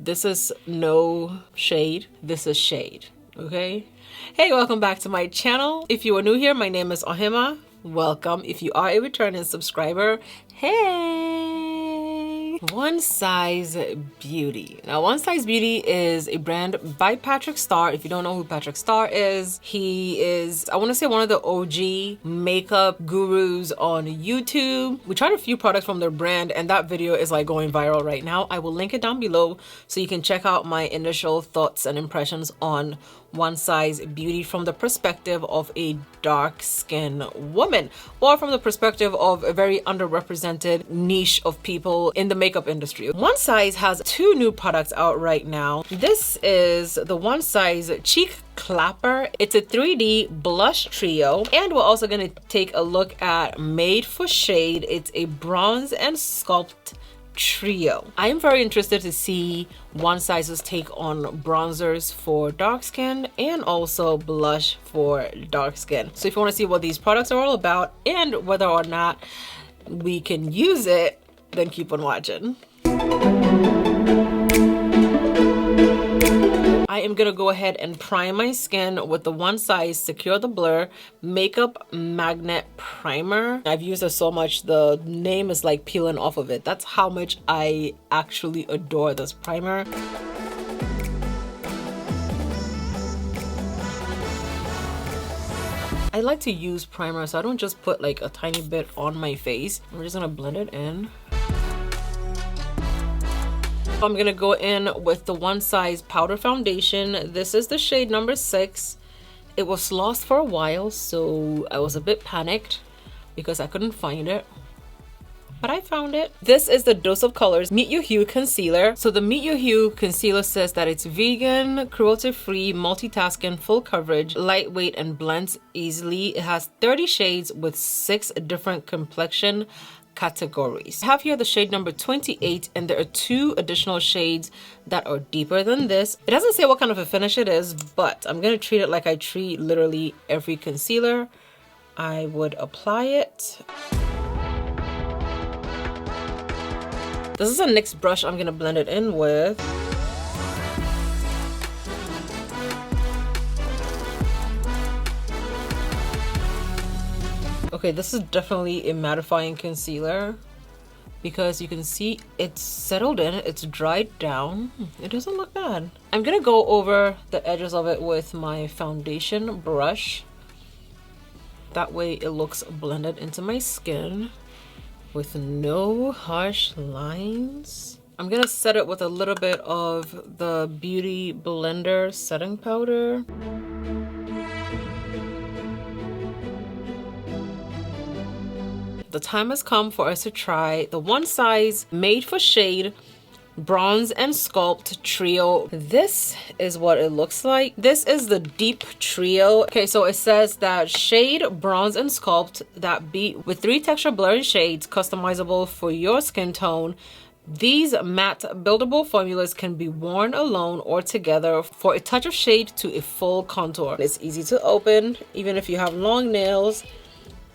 This is no shade. This is shade, okay? Hey, welcome back to my channel. If you are new here, my name is Ohemaa. Welcome. If you are a returning subscriber, hey! One Size Beauty. Now, One Size Beauty is a brand by Patrick Starrr. If you don't know who Patrick Starrr is, he is, I want to say, one of the OG makeup gurus on YouTube. We tried a few products from their brand, and that video is like going viral right now. I will link it down below so you can check out my initial thoughts and impressions on One Size Beauty from the perspective of a dark-skinned woman, or from the perspective of a very underrepresented niche of people in the makeup industry. One Size has two new products out right now. This is the One Size Cheek Clapper. It's a 3D blush trio, and we're also going to take a look at Made for Shade. It's a bronze and sculpt trio. I am very interested to see One Size's take on bronzers for dark skin and also blush for dark skin. So if you want to see what these products are all about and whether or not we can use it, then keep on watching. I am gonna go ahead and prime my skin with the One Size Secure the Blur Makeup Magnet Primer. I've used it so much, the name is like peeling off of it. That's how much I actually adore this primer. I like to use primer, so I don't just put like a tiny bit on my face. I'm just gonna blend it in. I'm gonna go in with the One Size Powder Foundation. This is the shade number 6. It was lost for a while, so I was a bit panicked because I couldn't find it, but I found it. This is the Dose of Colors Meet Your Hue Concealer. So the Meet Your Hue Concealer says that it's vegan, cruelty-free, multitasking, full coverage, lightweight, and blends easily. It has 30 shades with 6 different complexion categories. I have here the shade number 28, and there are 2 additional shades that are deeper than this. It doesn't say what kind of a finish it is, but I'm going to treat it like I treat literally every concealer. I would apply it. This is a NYX brush I'm going to blend it in with. Okay, this is definitely a mattifying concealer because you can see it's settled in, it's dried down. It doesn't look bad. I'm gonna go over the edges of it with my foundation brush. That way it looks blended into my skin with no harsh lines. I'm gonna set it with a little bit of the Beauty Blender setting powder. The time has come for us to try the One Size Made for Shade Bronze and Sculpt Trio. This is what it looks like. This is the Deep Trio. Okay, so it says that shade, bronze, and sculpt that beat with 3 texture blurring shades customizable for your skin tone. These matte buildable formulas can be worn alone or together for a touch of shade to a full contour. It's easy to open even if you have long nails.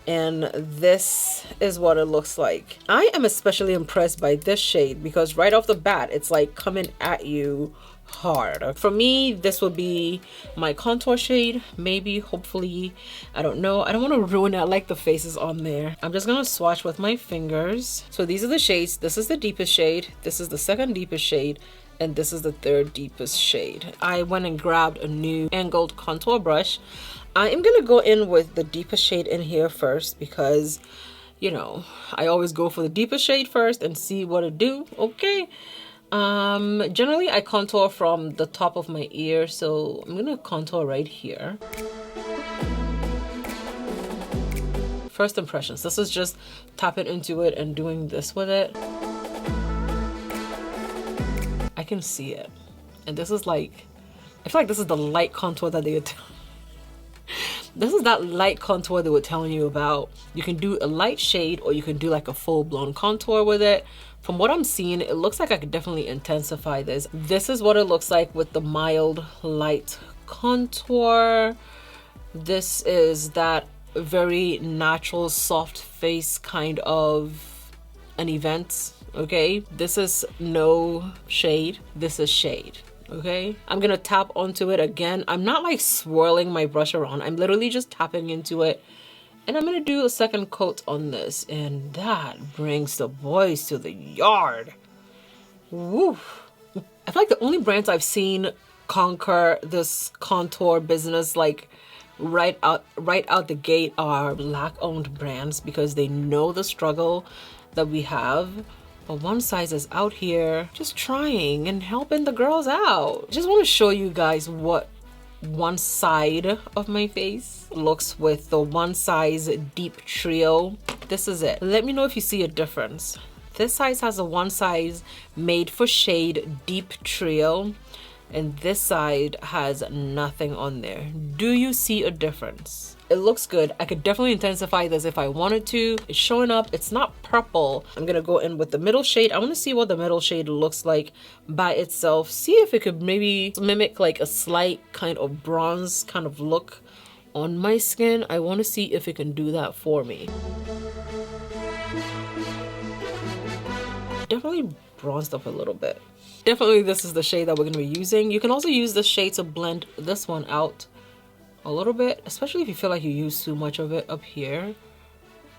And this is what it looks like. I am especially impressed by this shade because right off the bat, it's like coming at you hard. For me, this will be my contour shade, maybe, hopefully. I don't know. I don't want to ruin it. I like the faces on there. I'm just going to swatch with my fingers. So these are the shades. This is the deepest shade. This is the second deepest shade. And this is the third deepest shade. I went and grabbed a new angled contour brush. I am gonna go in with the deepest shade in here first because, you know, I always go for the deepest shade first and see what it do. Okay. Generally I contour from the top of my ear, so I'm gonna contour right here. First impressions. This is just tapping into it and doing this with it. I can see it. And this is like, I feel like this is the light contour that they would this is that light contour they were telling you about. You can do a light shade or you can do like a full-blown contour with it. From what I'm seeing, it looks like I could definitely intensify this. This is what it looks like with the mild light contour. This is that very natural soft face kind of an event, okay? This is no shade, this is shade. Okay, I'm gonna tap onto it again. I'm not like swirling my brush around, I'm literally just tapping into it. And I'm gonna do a second coat on this, and that brings the boys to the yard. Woo! I feel like the only brands I've seen conquer this contour business like right out the gate are Black-owned brands, because they know the struggle that we have. But One Size is out here just trying and helping the girls out. Just want to show you guys what one side of my face looks with the One Size Deep Trio. This is it. Let me know if you see a difference. This size has a One Size Made for Shade Deep Trio, and this side has nothing on there. Do you see a difference? It looks good. I could definitely intensify this if I wanted to. It's showing up. It's not purple. I'm gonna go in with the middle shade. I want to see what the middle shade looks like by itself. See if it could maybe mimic like a slight kind of bronze kind of look on my skin. I want to see if it can do that for me. Definitely bronzed up a little bit. Definitely this is the shade that we're going to be using. You can also use this shade to blend this one out a little bit, especially if you feel like you use too much of it up here.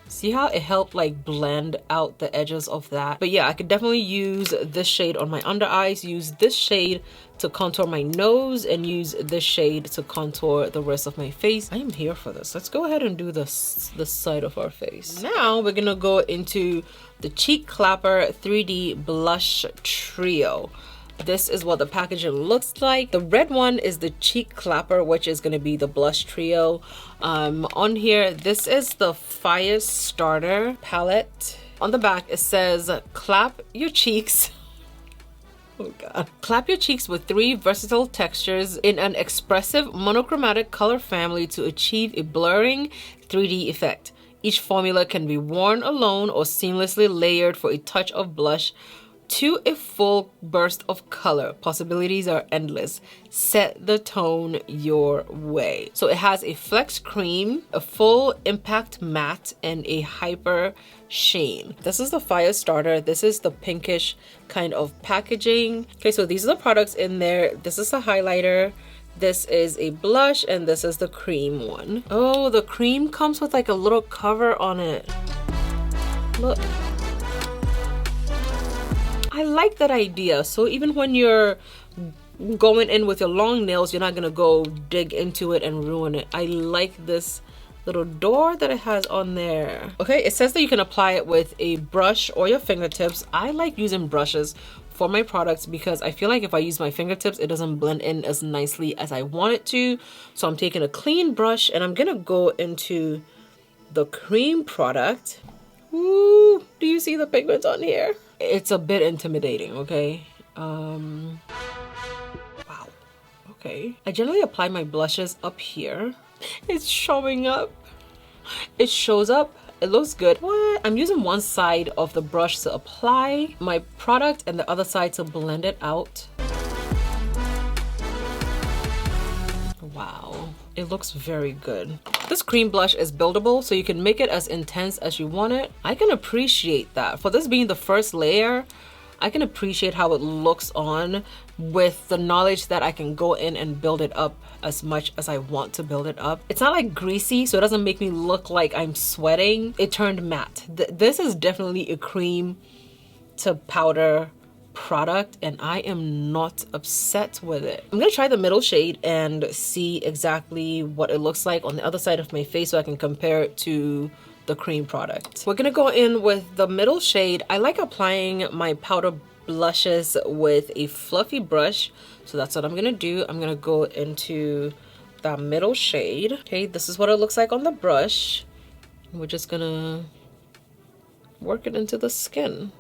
See how it helped like blend out the edges of that? But yeah, I could definitely use this shade on my under eyes, use this shade to contour my nose, and use this shade to contour the rest of my face. I am here for this. Let's go ahead and do this side of our face. Now we're gonna go into the Cheek Clapper 3D Blush Trio. This is what the packaging looks like. The red one is the Cheek Clapper, which is going to be the blush trio. On here, this is the Fire Starter palette. On the back, it says, clap your cheeks. Oh God. Clap your cheeks with 3 versatile textures in an expressive monochromatic color family to achieve a blurring 3D effect. Each formula can be worn alone or seamlessly layered for a touch of blush to a full burst of color. Possibilities are endless. Set the tone your way. So it has a flex cream, a full impact matte, and a hyper sheen. This is the Fire Starter. This is the pinkish kind of packaging. Okay, so these are the products in there. This is the highlighter. This is a blush, and this is the cream one. Oh, the cream comes with like a little cover on it. Look. I like that idea. So even when you're going in with your long nails, you're not gonna go dig into it and ruin it. I like this little door that it has on there. Okay, it says that you can apply it with a brush or your fingertips. I like using brushes for my products because I feel like if I use my fingertips, it doesn't blend in as nicely as I want it to. So I'm taking a clean brush and I'm gonna go into the cream product. Ooh, do you see the pigments on here? It's a bit intimidating, okay? Wow, okay. I generally apply my blushes up here. It's showing up. It shows up. It looks good. What? I'm using one side of the brush to apply my product and the other side to blend it out. Wow, it looks very good. This cream blush is buildable, so you can make it as intense as you want it. I can appreciate that. For this being the first layer, I can appreciate how it looks on with the knowledge that I can go in and build it up as much as I want to build it up. It's not like greasy, so it doesn't make me look like I'm sweating. It turned matte. This is definitely a cream to powder product, and I am not upset with it. I'm gonna try the middle shade and see exactly what it looks like on the other side of my face so I can compare it to the cream product. We're gonna go in with the middle shade. I like applying my powder blushes with a fluffy brush, so that's what I'm gonna do. I'm gonna go into that middle shade. Okay, this is what it looks like on the brush. We're just gonna work it into the skin.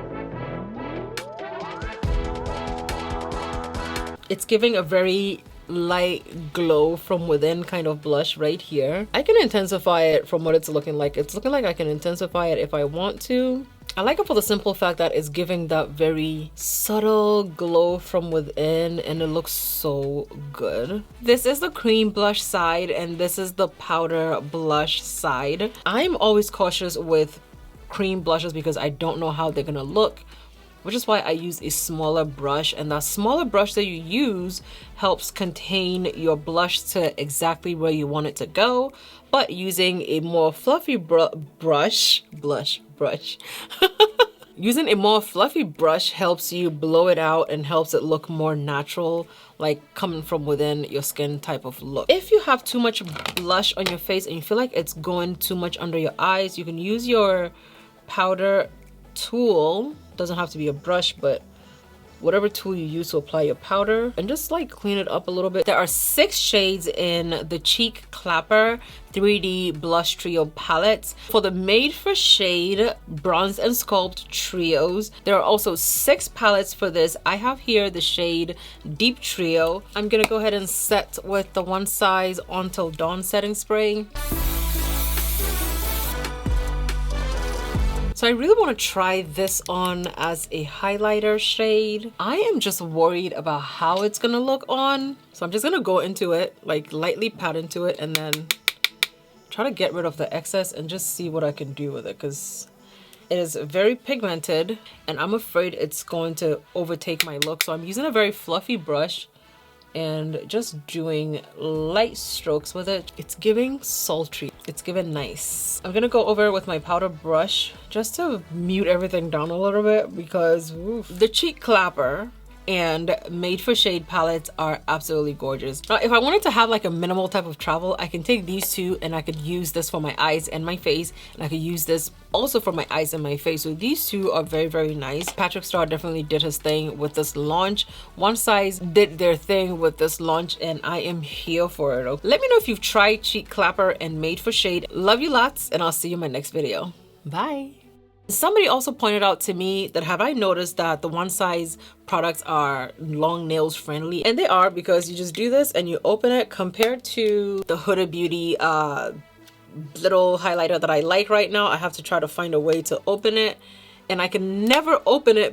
It's giving a very light glow from within kind of blush right here. I can intensify it from what it's looking like. It's looking like I can intensify it if I want to. I like it for the simple fact that it's giving that very subtle glow from within, and it looks so good. This is the cream blush side and this is the powder blush side. I'm always cautious with cream blushes because I don't know how they're gonna look, which is why I use a smaller brush, and that smaller brush that you use helps contain your blush to exactly where you want it to go. But using a more fluffy brush using a more fluffy brush helps you blow it out and helps it look more natural, like coming from within your skin type of look. If you have too much blush on your face and you feel like it's going too much under your eyes, you can use your powder tool. Doesn't have to be a brush, but whatever tool you use to apply your powder, and just like clean it up a little bit. There are 6 shades in the Cheek Clapper 3D Blush Trio palettes. For the Made for Shade Bronze and Sculpt Trios, there are also 6 palettes for this. I have here the shade Deep Trio. I'm gonna go ahead and set with the One Size Until Dawn setting spray. So I really want to try this on as a highlighter shade. I am just worried about how it's gonna look on. So I'm just gonna go into it, like lightly pat into it, and then try to get rid of the excess and just see what I can do with it, because it is very pigmented and I'm afraid it's going to overtake my look. So I'm using a very fluffy brush and just doing light strokes with it. It's giving sultry, it's giving nice. I'm gonna go over with my powder brush just to mute everything down a little bit, because oof. The Cheek Clapper and Made for Shade palettes are absolutely gorgeous. Now, if I wanted to have like a minimal type of travel, I can take these two and I could use this for my eyes and my face, and I could use this also for my eyes and my face. So these two are very, very nice. Patrick Starrr definitely did his thing with this launch. One Size did their thing with this launch, and I am here for it. Okay? Let me know if you've tried Cheek Clapper and Made for Shade. Love you lots, and I'll see you in my next video. Bye. Somebody also pointed out to me that have I noticed that the One Size products are long nails friendly, and they are, because you just do this and you open it, compared to the Huda Beauty little highlighter that I like right now. I have to try to find a way to open it, and I can never open it